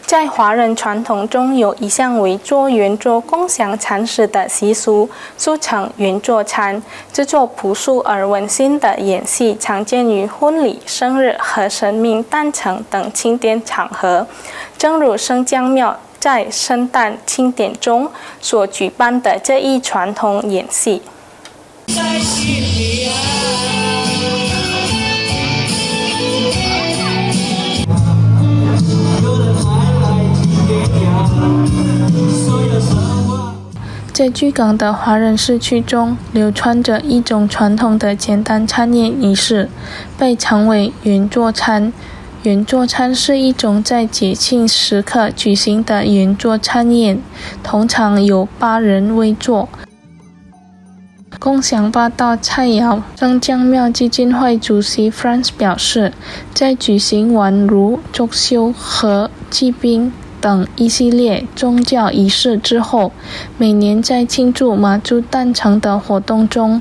在华人传统中，有一项为做圆桌共享餐食的习俗，俗称圆桌餐。制作朴素而温馨的演戏，常见于婚礼、生日和神明诞辰等庆典场合。正如生姜庙在圣诞庆典中所举办的这一传统演戏。在巨港的华人市区中，流传着一种传统的简单餐宴仪式，被称为圆桌餐。圆桌餐是一种在节庆时刻举行的圆桌餐宴，通常由8人围坐，共享8道菜肴。生姜庙基金会主席 Franz 表示，在举行完如祝寿和祭宾等一系列宗教仪式之后，每年在庆祝马祖诞辰的活动中，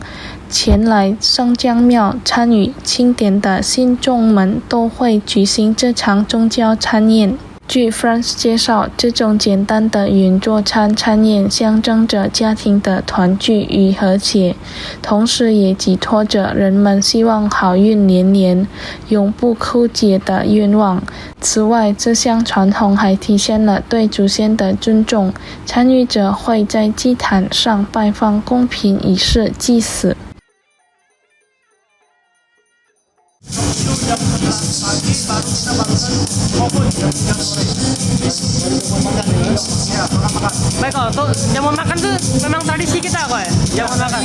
前来生姜庙参与庆典的信众们都会举行这场宗教餐宴。据 Franz 介绍，这种简单的圆桌餐宴象征着家庭的团聚与和谐，同时也寄托着人们希望好运连连、永不枯竭的愿望。此外，这项传统还体现了对祖先的尊重，参与者会在祭坛上摆放贡品以示祭祀。Baik kok, tuh jamuan makan tuh memang tradisi kita kok ya, jamuan makan.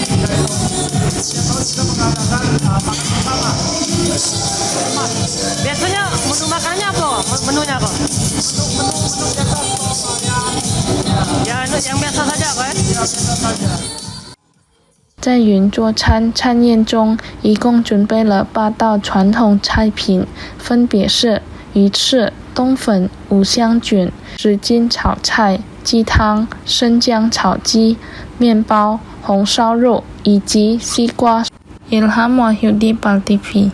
Biasanya menu makannya apa? Menunya kok? Ya, yang biasa saja kok ya. 在圆桌餐宴中，一共准备了8道传统菜品，分别是鱼翅、冬粉、五香卷、什锦炒菜、鸡汤、生姜炒鸡、面包、红烧肉以及西瓜。Ilham Wahyudi, PAL TV。